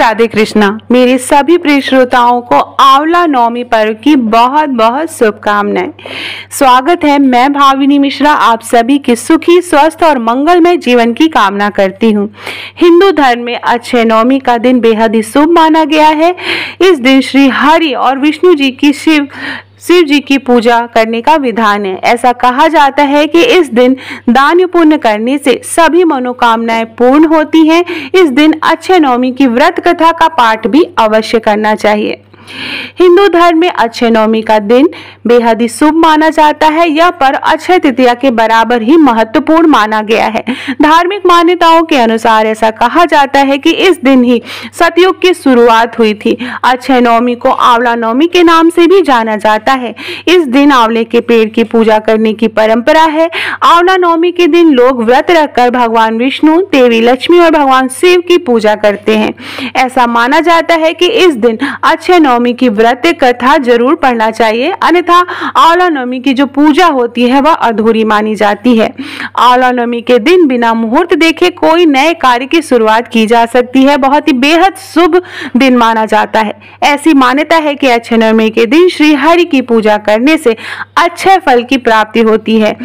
राधे कृष्णा। मेरे सभी प्रिय श्रोताओं को आंवला नवमी पर्व की बहुत बहुत शुभकामनाएं। स्वागत है। मैं भाविनी मिश्रा आप सभी के सुखी, स्वस्थ और मंगलमय जीवन की कामना करती हूँ। हिंदू धर्म में अक्षय नवमी का दिन बेहद ही शुभ माना गया है। इस दिन श्री हरि और विष्णु जी की शिव जी की पूजा करने का विधान है। ऐसा कहा जाता है कि इस दिन दान पुण्य करने से सभी मनोकामनाएं पूर्ण होती हैं। इस दिन अक्षय नवमी की व्रत कथा का पाठ भी अवश्य करना चाहिए। हिंदू धर्म में अक्षय नवमी का दिन बेहद ही शुभ माना जाता है। यह पर्व अक्षय तृतीया के बराबर ही महत्वपूर्ण माना गया है। धार्मिक मान्यताओं के अनुसार ऐसा कहा जाता है कि इस दिन ही सतयुग की शुरुआत हुई थी। अक्षय नवमी को आंवला नवमी के नाम से भी जाना जाता है। इस दिन आंवले के पेड़ की पूजा करने की परंपरा है। आंवला नवमी के दिन लोग व्रत रखकर भगवान विष्णु, देवी लक्ष्मी और भगवान शिव की पूजा करते हैं। ऐसा माना जाता है कि इस दिन अक्षय नवमी की व्रत कथा जरूर पढ़ना चाहिए, अन्यथा आंवला नवमी की जो पूजा होती है वह अधूरी मानी जाती है। आंवला नवमी के दिन बिना मुहूर्त देखे कोई नए कार्य की शुरुआत की जा सकती है। बहुत ही बेहद शुभ दिन माना जाता है। ऐसी मान्यता है कि अक्षय नवमी के दिन श्री हरि की पूजा करने से अच्छे फल की प्राप्ति होती है।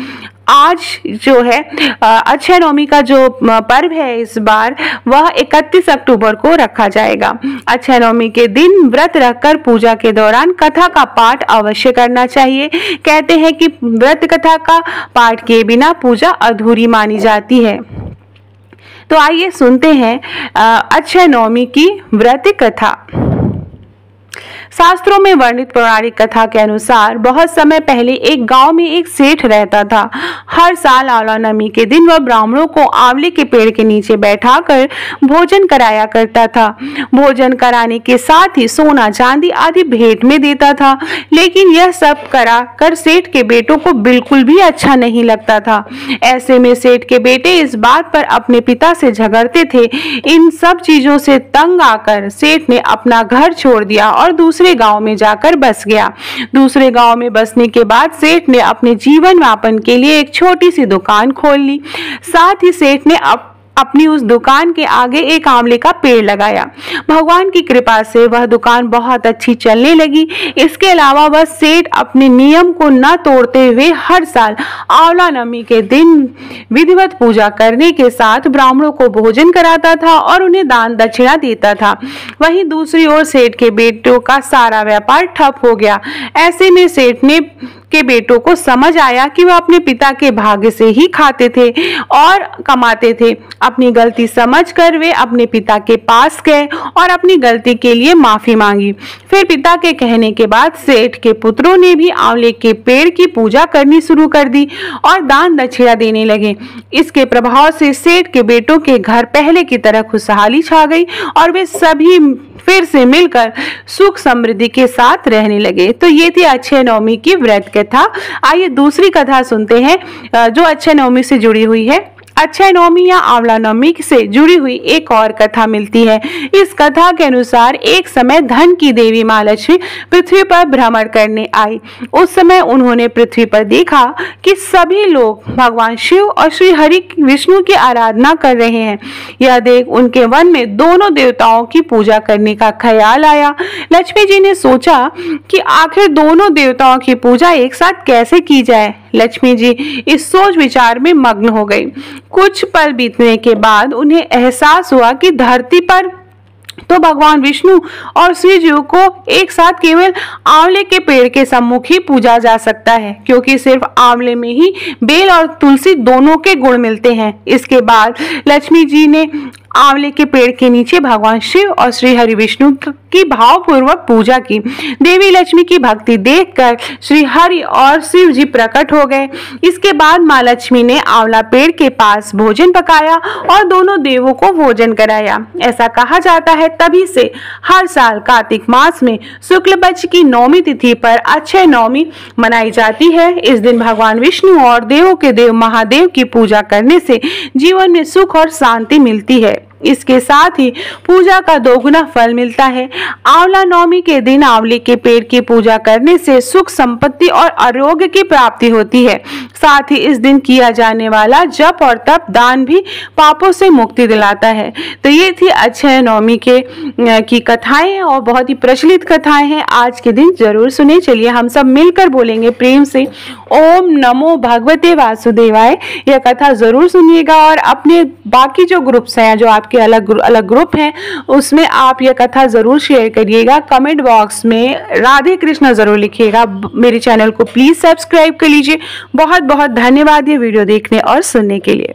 आज जो है अक्षय नवमी का जो पर्व है इस बार वह 31 अक्टूबर को रखा जाएगा। अक्षय नवमी के दिन व्रत रखकर पूजा के दौरान कथा का पाठ अवश्य करना चाहिए। कहते हैं कि व्रत कथा का पाठ किए बिना पूजा अधूरी मानी जाती है। तो आइए सुनते हैं अक्षय नवमी की व्रत कथा। शास्त्रों में वर्णित पौराणिक कथा के अनुसार बहुत समय पहले एक गांव में एक सेठ रहता था। हर साल आंवला नवमी के दिन वह ब्राह्मणों को आंवले के पेड़ के नीचे बैठाकर भोजन कराया करता था। भोजन कराने के साथ ही सोना चांदी आदि भेंट में देता था। लेकिन यह सब करा कर सेठ के बेटों को बिल्कुल भी अच्छा नहीं लगता था। ऐसे में सेठ के बेटे इस बात पर अपने पिता से झगड़ते थे। इन सब चीजों से तंग आकर सेठ ने अपना घर छोड़ दिया और दूसरे गांव में जाकर बस गया। दूसरे गांव में बसने के बाद सेठ ने अपने जीवन यापन के लिए एक छोटी सी दुकान खोल ली। साथ ही सेठ ने अपनी उस दुकान के आगे एक आंवले का पेड़ लगाया। भगवान की कृपा से वह दुकान बहुत अच्छी चलने लगी। इसके अलावा वह सेठ अपने नियम को न तोड़ते हुए हर साल आंवला नवमी के दिन विधिवत पूजा करने के साथ ब्राह्मणों को भोजन कराता था और उन्हें दान दक्षिणा देता था। वहीं दूसरी ओर सेठ के बेटों का सारा व्यापार ठप हो गया। ऐसे में सेठ ने के बेटों को समझ आया कि वह अपने पिता के भाग्य से ही खाते थे और कमाते थे। अपनी गलती समझकर वे अपने पिता के पास गए और अपनी गलती के लिए माफी मांगी। फिर पिता के कहने के बाद सेठ के पुत्रों ने भी आंवले के पेड़ की पूजा करनी शुरू कर दी और दान दक्षिणा देने लगे। इसके प्रभाव से सेठ के बेटों के घर पहले की तरह खुशहाली छा गई और वे सभी फिर से मिलकर सुख समृद्धि के साथ रहने लगे। तो ये थी अक्षय नवमी की व्रत कथा। आइए दूसरी कथा सुनते हैं जो अक्षय नवमी से जुड़ी हुई है। अक्षय नवमी या आंवला नवमी से जुड़ी हुई एक और कथा मिलती है। इस कथा के अनुसार एक समय धन की देवी माँ लक्ष्मी पृथ्वी पर भ्रमण करने आई। उस समय उन्होंने पृथ्वी पर देखा कि सभी लोग भगवान शिव और श्री हरि विष्णु की आराधना कर रहे हैं। यह देख उनके मन में दोनों देवताओं की पूजा करने का ख्याल आया। लक्ष्मी जी ने सोचा कि आखिर दोनों देवताओं की पूजा एक साथ कैसे की जाए। लक्ष्मी जी इस सोच विचार में मग्न हो गई। कुछ पल बीतने के बाद उन्हें एहसास हुआ कि धरती पर तो भगवान विष्णु और श्री जी को एक साथ केवल आंवले के पेड़ के सम्मुख ही पूजा जा सकता है, क्योंकि सिर्फ आंवले में ही बेल और तुलसी दोनों के गुण मिलते हैं। इसके बाद लक्ष्मी जी ने आंवले के पेड़ के नीचे भगवान शिव और श्री हरि विष्णु की भावपूर्वक पूजा की। देवी लक्ष्मी की भक्ति देखकर श्री हरि और शिव जी प्रकट हो गए। इसके बाद माँ लक्ष्मी ने आंवला पेड़ के पास भोजन पकाया और दोनों देवों को भोजन कराया। ऐसा कहा जाता है तभी से हर साल कार्तिक मास में शुक्ल पक्ष की नौमी तिथि पर अक्षय नवमी मनाई जाती है। इस दिन भगवान विष्णु और देवों के देव महादेव की पूजा करने से जीवन में सुख और शांति मिलती है। इसके साथ ही पूजा का दोगुना फल मिलता है। आंवला नवमी के दिन आंवले के पेड़ की पूजा करने से सुख, संपत्ति और आरोग्य की प्राप्ति होती है। साथ ही इस दिन किया जाने वाला जप और तप दान भी पापों से मुक्ति दिलाता है। तो ये थी अक्षय नवमी की कथाएं और बहुत ही प्रचलित कथाएं हैं। आज के दिन जरूर सुने। चलिए हम सब मिलकर बोलेंगे प्रेम से ओम नमो भगवते वासुदेवाय। यह कथा जरूर सुनिएगा और अपने बाकी जो ग्रुप्स हैं, जो आपके अलग अलग ग्रुप हैं, उसमें आप यह कथा जरूर शेयर करिएगा। कमेंट बॉक्स में राधे कृष्ण जरूर लिखिएगा। मेरे चैनल को प्लीज सब्सक्राइब कर लीजिए। बहुत बहुत धन्यवाद ये वीडियो देखने और सुनने के लिए।